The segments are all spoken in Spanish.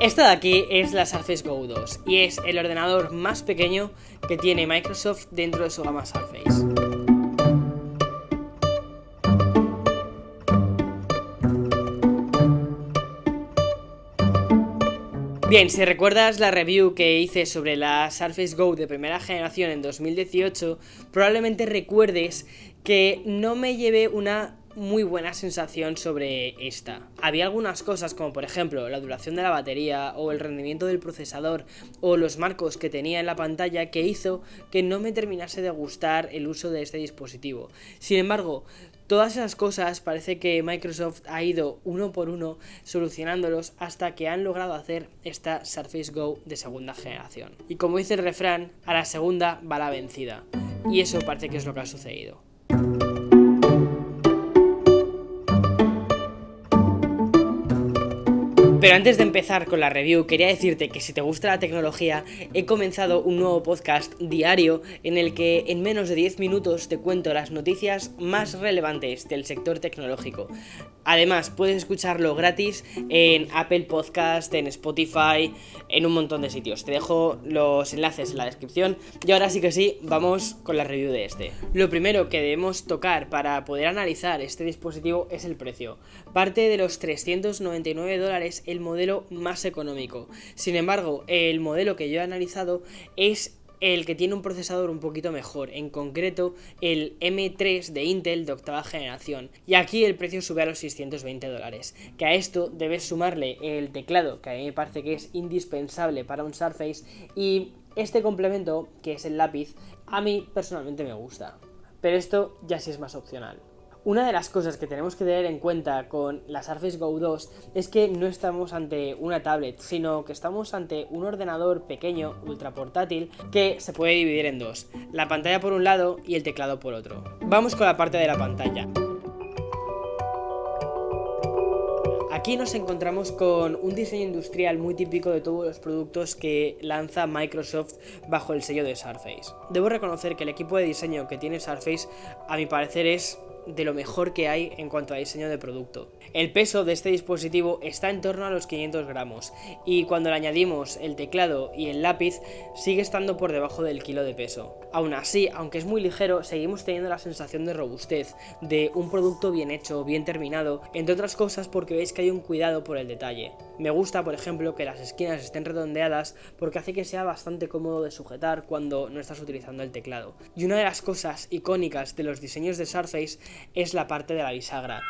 Esta de aquí es la Surface Go 2 y es el ordenador más pequeño que tiene Microsoft dentro de su gama Surface. Bien, si recuerdas la review que hice sobre la Surface Go de primera generación en 2018, probablemente recuerdes que no me llevé una muy buena sensación sobre esta. Había algunas cosas como por ejemplo la duración de la batería o el rendimiento del procesador o los marcos que tenía en la pantalla que hizo que no me terminase de gustar el uso de este dispositivo. Sin embargo, todas esas cosas parece que Microsoft ha ido uno por uno solucionándolos hasta que han logrado hacer esta Surface Go de segunda generación. Y como dice el refrán, a la segunda va la vencida. Y eso parece que es lo que ha sucedido. Pero antes de empezar con la review, quería decirte que si te gusta la tecnología, he comenzado un nuevo podcast diario en el que en menos de 10 minutos te cuento las noticias más relevantes del sector tecnológico. Además, puedes escucharlo gratis en Apple Podcast, en Spotify, en un montón de sitios. Te dejo los enlaces en la descripción y ahora sí que sí, vamos con la review de este. Lo primero que debemos tocar para poder analizar este dispositivo es el precio. Parte de los $399 el modelo más económico. Sin embargo, el modelo que yo he analizado es el que tiene un procesador un poquito mejor, en concreto el M3 de Intel de octava generación, y aquí el precio sube a los $620, que a esto debes sumarle el teclado, que a mí me parece que es indispensable para un Surface, y este complemento, que es el lápiz, a mí personalmente me gusta, pero esto ya sí es más opcional. Una de las cosas que tenemos que tener en cuenta con la Surface Go 2 es que no estamos ante una tablet, sino que estamos ante un ordenador pequeño, ultra portátil, que se puede dividir en dos, la pantalla por un lado y el teclado por otro. Vamos con la parte de la pantalla. Aquí nos encontramos con un diseño industrial muy típico de todos los productos que lanza Microsoft bajo el sello de Surface. Debo reconocer que el equipo de diseño que tiene Surface, a mi parecer, es de lo mejor que hay en cuanto a diseño de producto. El peso de este dispositivo está en torno a los 500 gramos y cuando le añadimos el teclado y el lápiz sigue estando por debajo del kilo de peso. Aún así, aunque es muy ligero, seguimos teniendo la sensación de robustez, de un producto bien hecho, bien terminado, entre otras cosas porque veis que hay un cuidado por el detalle. Me gusta, por ejemplo, que las esquinas estén redondeadas porque hace que sea bastante cómodo de sujetar cuando no estás utilizando el teclado. Y una de las cosas icónicas de los diseños de Surface es la parte de la bisagra.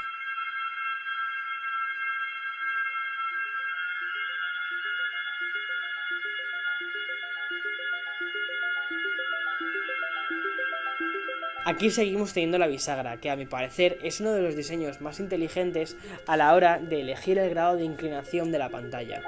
Aquí seguimos teniendo la bisagra, que a mi parecer es uno de los diseños más inteligentes a la hora de elegir el grado de inclinación de la pantalla.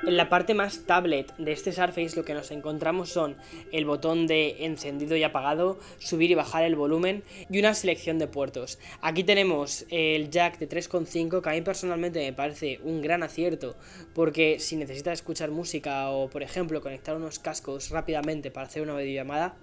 En la parte más tablet de este Surface lo que nos encontramos son el botón de encendido y apagado, subir y bajar el volumen y una selección de puertos. Aquí tenemos el jack de 3.5 que a mí personalmente me parece un gran acierto porque si necesitas escuchar música o por ejemplo conectar unos cascos rápidamente para hacer una videollamada,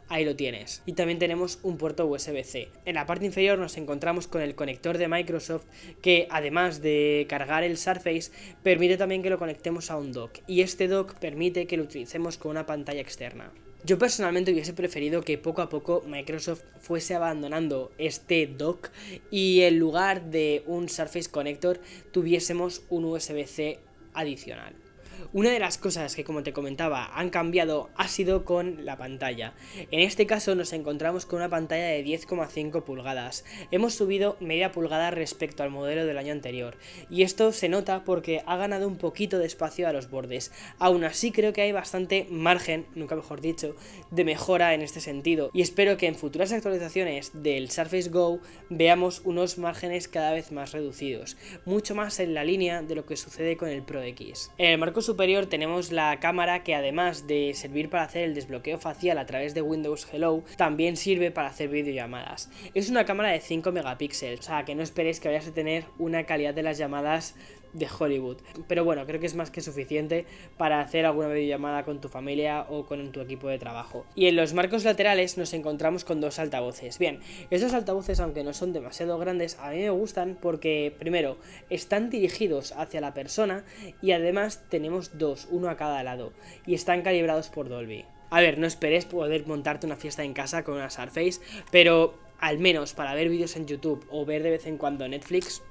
ahí lo tienes. Y también tenemos un puerto USB-C. En la parte inferior nos encontramos con el conector de Microsoft que además de cargar el Surface permite también que lo conectemos a un dock y este dock permite que lo utilicemos con una pantalla externa. Yo personalmente hubiese preferido que poco a poco Microsoft fuese abandonando este dock y en lugar de un Surface Connector tuviésemos un USB-C adicional. Una de las cosas que, como te comentaba, han cambiado ha sido con la pantalla. En este caso nos encontramos con una pantalla de 10,5 pulgadas. Hemos subido media pulgada respecto al modelo del año anterior. Y esto se nota porque ha ganado un poquito de espacio a los bordes. Aún así creo que hay bastante margen, nunca mejor dicho, de mejora en este sentido. Y espero que en futuras actualizaciones del Surface Go veamos unos márgenes cada vez más reducidos. Mucho más en la línea de lo que sucede con el Pro X. En el marco superior tenemos la cámara que además de servir para hacer el desbloqueo facial a través de Windows Hello, también sirve para hacer videollamadas. Es una cámara de 5 megapíxeles, o sea que no esperéis que vayas a tener una calidad de las llamadas de Hollywood. Pero bueno, creo que es más que suficiente para hacer alguna videollamada con tu familia o con tu equipo de trabajo. Y en los marcos laterales nos encontramos con dos altavoces. Bien, estos altavoces, aunque no son demasiado grandes, a mí me gustan porque, primero, están dirigidos hacia la persona y además tenemos dos, uno a cada lado, y están calibrados por Dolby. A ver, no esperes poder montarte una fiesta en casa con una Surface, pero al menos para ver vídeos en YouTube o ver de vez en cuando Netflix,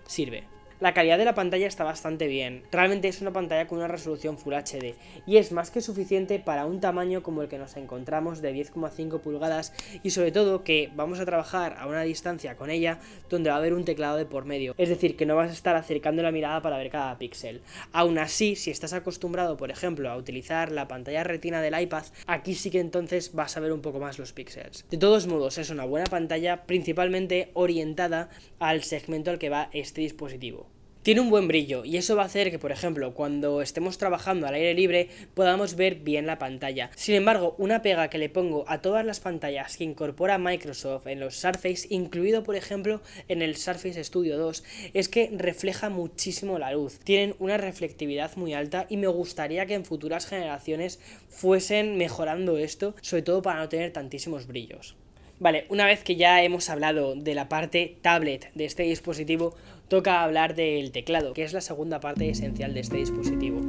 sirve. La calidad de la pantalla está bastante bien, realmente es una pantalla con una resolución Full HD y es más que suficiente para un tamaño como el que nos encontramos de 10,5 pulgadas y sobre todo que vamos a trabajar a una distancia con ella donde va a haber un teclado de por medio, es decir, que no vas a estar acercando la mirada para ver cada píxel. Aún así, si estás acostumbrado, por ejemplo, a utilizar la pantalla retina del iPad, aquí sí que entonces vas a ver un poco más los píxeles. De todos modos, es una buena pantalla principalmente orientada al segmento al que va este dispositivo. Tiene un buen brillo y eso va a hacer que, por ejemplo, cuando estemos trabajando al aire libre podamos ver bien la pantalla. Sin embargo, una pega que le pongo a todas las pantallas que incorpora Microsoft en los Surface, incluido por ejemplo en el Surface Studio 2, es que refleja muchísimo la luz. Tienen una reflectividad muy alta y me gustaría que en futuras generaciones fuesen mejorando esto, sobre todo para no tener tantísimos brillos. Vale, una vez que ya hemos hablado de la parte tablet de este dispositivo, toca hablar del teclado, que es la segunda parte esencial de este dispositivo.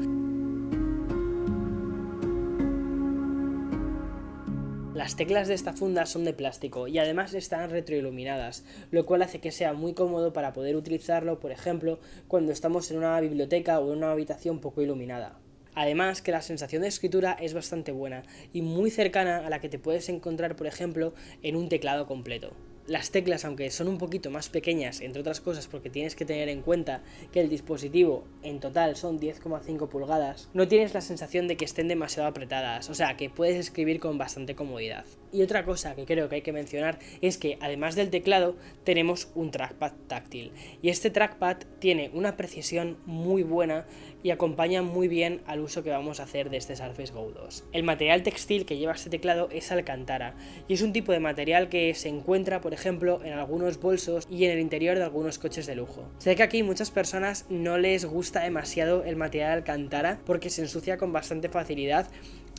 Las teclas de esta funda son de plástico y además están retroiluminadas, lo cual hace que sea muy cómodo para poder utilizarlo, por ejemplo, cuando estamos en una biblioteca o en una habitación poco iluminada. Además que la sensación de escritura es bastante buena y muy cercana a la que te puedes encontrar, por ejemplo, en un teclado completo. Las teclas, aunque son un poquito más pequeñas, entre otras cosas porque tienes que tener en cuenta que el dispositivo en total son 10,5 pulgadas, no tienes la sensación de que estén demasiado apretadas, o sea que puedes escribir con bastante comodidad. Y otra cosa que creo que hay que mencionar es que además del teclado tenemos un trackpad táctil y este trackpad tiene una precisión muy buena y acompaña muy bien al uso que vamos a hacer de este Surface Go 2. El material textil que lleva este teclado es alcantara y es un tipo de material que se encuentra, por ejemplo, en algunos bolsos y en el interior de algunos coches de lujo. Sé que aquí muchas personas no les gusta demasiado el material alcantara porque se ensucia con bastante facilidad.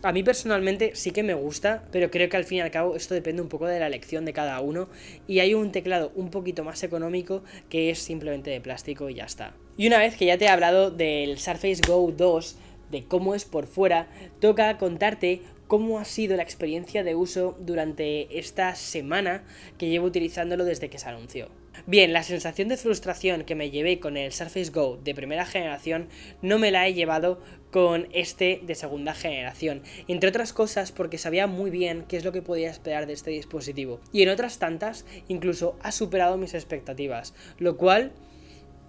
A mí personalmente sí que me gusta, pero creo que al fin y al cabo esto depende un poco de la elección de cada uno y hay un teclado un poquito más económico que es simplemente de plástico y ya está. Y una vez que ya te he hablado del Surface Go 2, de cómo es por fuera, toca contarte cómo ha sido la experiencia de uso durante esta semana que llevo utilizándolo desde que se anunció. Bien, la sensación de frustración que me llevé con el Surface Go de primera generación no me la he llevado con este de segunda generación, entre otras cosas porque sabía muy bien qué es lo que podía esperar de este dispositivo y en otras tantas incluso ha superado mis expectativas, lo cual,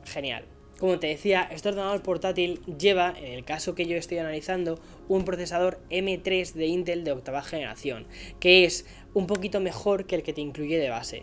genial. Como te decía, este ordenador portátil lleva, en el caso que yo estoy analizando, un procesador M3 de Intel de octava generación, que es un poquito mejor que el que te incluye de base.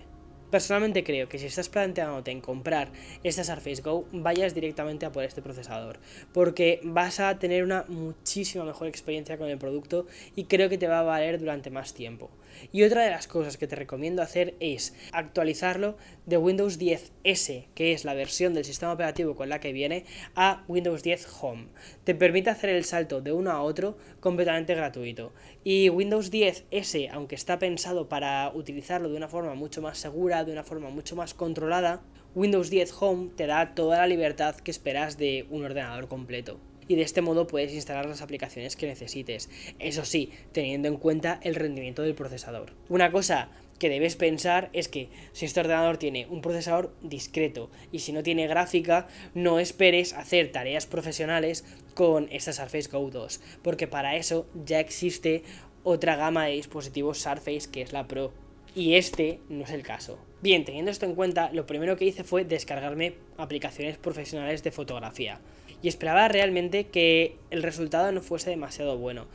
Personalmente creo que si estás planteándote en comprar esta Surface Go, vayas directamente a por este procesador, porque vas a tener una muchísima mejor experiencia con el producto y creo que te va a valer durante más tiempo. Y otra de las cosas que te recomiendo hacer es actualizarlo de Windows 10S, que es la versión del sistema operativo con la que viene, a Windows 10 Home. Te permite hacer el salto de uno a otro completamente gratuito. Y Windows 10S, aunque está pensado para utilizarlo de una forma mucho más segura, de una forma mucho más controlada, Windows 10 Home te da toda la libertad que esperas de un ordenador completo. Y de este modo puedes instalar las aplicaciones que necesites, eso sí, teniendo en cuenta el rendimiento del procesador. Una cosa que debes pensar es que si este ordenador tiene un procesador discreto y si no tiene gráfica, no esperes hacer tareas profesionales con esta Surface Go 2, porque para eso ya existe otra gama de dispositivos Surface que es la Pro. Y este no es el caso. Bien, teniendo esto en cuenta, lo primero que hice fue descargarme aplicaciones profesionales de fotografía. Y esperaba realmente que el resultado no fuese demasiado bueno.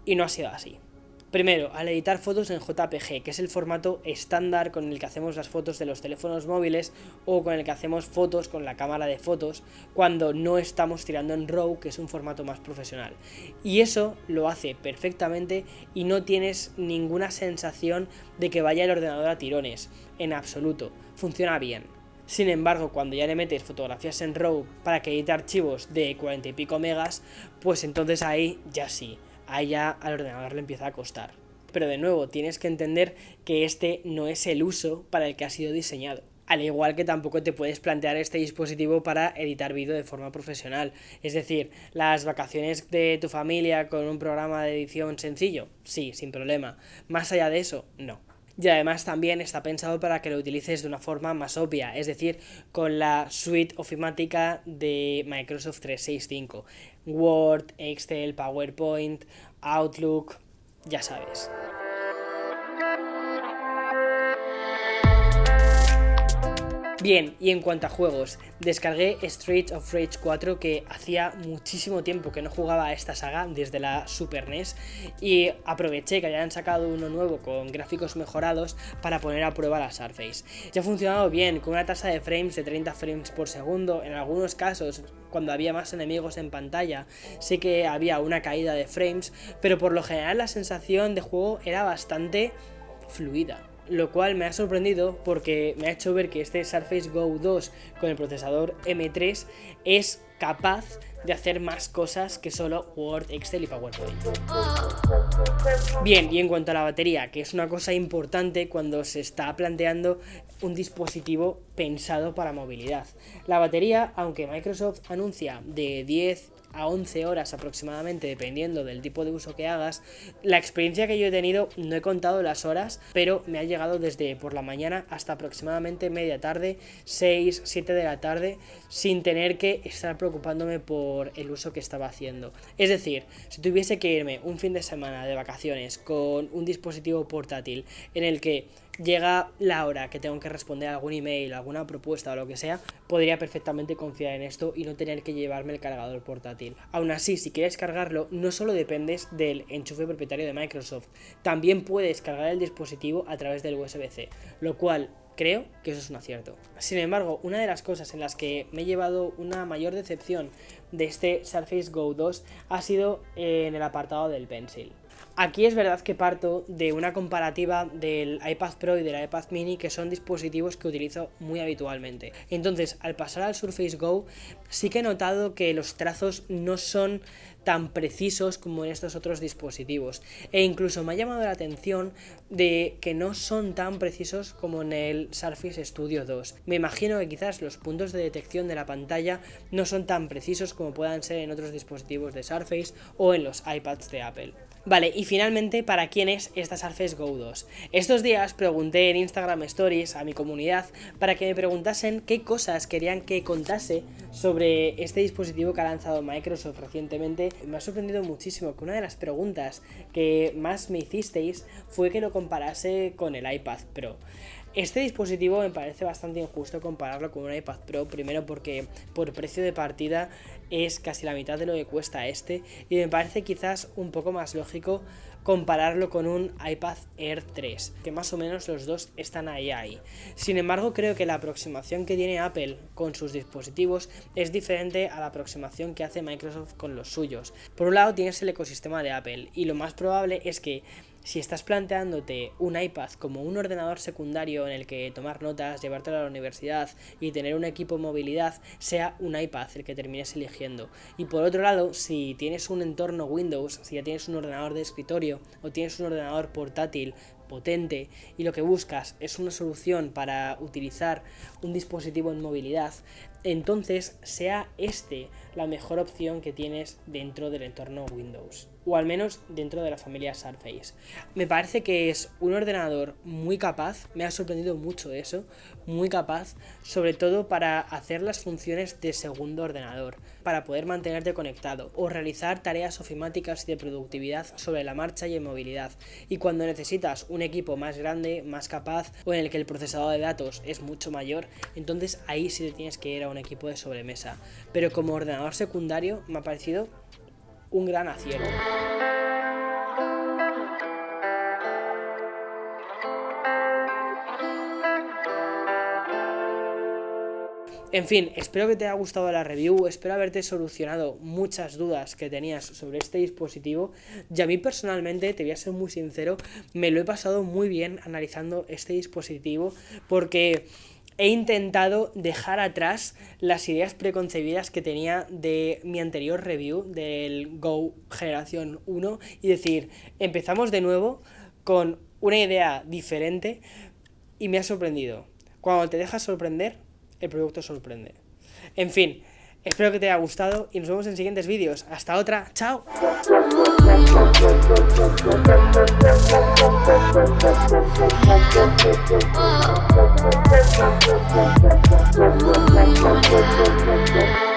Y no ha sido así. Primero, al editar fotos en JPG, que es el formato estándar con el que hacemos las fotos de los teléfonos móviles o con el que hacemos fotos con la cámara de fotos cuando no estamos tirando en RAW, que es un formato más profesional. Y eso lo hace perfectamente y no tienes ninguna sensación de que vaya el ordenador a tirones, en absoluto. Funciona bien. Sin embargo, cuando ya le metes fotografías en RAW para que edite archivos de 40 y pico megas, pues entonces ahí ya sí, ahí ya al ordenador le empieza a costar. Pero de nuevo, tienes que entender que este no es el uso para el que ha sido diseñado. Al igual que tampoco te puedes plantear este dispositivo para editar vídeo de forma profesional. Es decir, las vacaciones de tu familia con un programa de edición sencillo, sí, sin problema. Más allá de eso, no. Y además también está pensado para que lo utilices de una forma más obvia, es decir, con la suite ofimática de Microsoft 365. Word, Excel, PowerPoint, Outlook, ya sabes. Bien, y en cuanto a juegos, descargué Streets of Rage 4, que hacía muchísimo tiempo que no jugaba a esta saga desde la Super NES, y aproveché que habían sacado uno nuevo con gráficos mejorados para poner a prueba la Surface. Ya ha funcionado bien, con una tasa de frames de 30 frames por segundo, en algunos casos cuando había más enemigos en pantalla sí que había una caída de frames, pero por lo general la sensación de juego era bastante fluida. Lo cual me ha sorprendido porque me ha hecho ver que este Surface Go 2 con el procesador M3 es capaz de hacer más cosas que solo Word, Excel y PowerPoint. Bien, y en cuanto a la batería, que es una cosa importante cuando se está planteando un dispositivo pensado para movilidad. La batería, aunque Microsoft anuncia de 10 a 11 horas aproximadamente, dependiendo del tipo de uso que hagas, la experiencia que yo he tenido, no he contado las horas, pero me ha llegado desde por la mañana hasta aproximadamente media tarde, 6, 7 de la tarde, sin tener que estar preocupándome por el uso que estaba haciendo. Es decir, si tuviese que irme un fin de semana de vacaciones con un dispositivo portátil en el que llega la hora que tengo que responder a algún email, alguna propuesta o lo que sea, podría perfectamente confiar en esto y no tener que llevarme el cargador portátil. Aún así, si quieres cargarlo, no solo dependes del enchufe propietario de Microsoft, también puedes cargar el dispositivo a través del USB-C, lo cual creo que eso es un acierto. Sin embargo, una de las cosas en las que me he llevado una mayor decepción de este Surface Go 2 ha sido en el apartado del Pencil. Aquí es verdad que parto de una comparativa del iPad Pro y del iPad Mini, que son dispositivos que utilizo muy habitualmente. Entonces, al pasar al Surface Go, sí que he notado que los trazos no son tan precisos como en estos otros dispositivos. E incluso me ha llamado la atención de que no son tan precisos como en el Surface Studio 2. Me imagino que quizás los puntos de detección de la pantalla no son tan precisos como puedan ser en otros dispositivos de Surface o en los iPads de Apple. Vale, y finalmente, ¿para quién es esta Surface Go 2? Estos días pregunté en Instagram Stories a mi comunidad para que me preguntasen qué cosas querían que contase sobre este dispositivo que ha lanzado Microsoft recientemente. Me ha sorprendido muchísimo que una de las preguntas que más me hicisteis fue que lo comparase con el iPad Pro. Este dispositivo me parece bastante injusto compararlo con un iPad Pro, primero porque por precio de partida es casi la mitad de lo que cuesta este, y me parece quizás un poco más lógico compararlo con un iPad Air 3, que más o menos los dos están ahí. Sin embargo, creo que la aproximación que tiene Apple con sus dispositivos es diferente a la aproximación que hace Microsoft con los suyos. Por un lado tienes el ecosistema de Apple, y lo más probable es que si estás planteándote un iPad como un ordenador secundario en el que tomar notas, llevártelo a la universidad y tener un equipo de movilidad, sea un iPad el que termines eligiendo. Y por otro lado, si tienes un entorno Windows, si ya tienes un ordenador de escritorio o tienes un ordenador portátil potente y lo que buscas es una solución para utilizar un dispositivo en movilidad, entonces sea este la mejor opción que tienes dentro del entorno Windows, o al menos dentro de la familia Surface. Me parece que es un ordenador muy capaz, me ha sorprendido mucho eso, muy capaz, sobre todo para hacer las funciones de segundo ordenador, para poder mantenerte conectado o realizar tareas ofimáticas y de productividad sobre la marcha y en movilidad. Y cuando necesitas un equipo más grande, más capaz o en el que el procesador de datos es mucho mayor, entonces ahí sí te tienes que ir a un equipo de sobremesa. Pero como ordenador secundario me ha parecido un gran acierto. En fin, espero que te haya gustado la review, espero haberte solucionado muchas dudas que tenías sobre este dispositivo, y a mí personalmente, te voy a ser muy sincero, me lo he pasado muy bien analizando este dispositivo porque he intentado dejar atrás las ideas preconcebidas que tenía de mi anterior review del Go Generación 1 y decir, empezamos de nuevo con una idea diferente y me ha sorprendido. Cuando te dejas sorprender, el producto sorprende. En fin, espero que te haya gustado y nos vemos en siguientes vídeos. Hasta otra, ¡chao! Oh.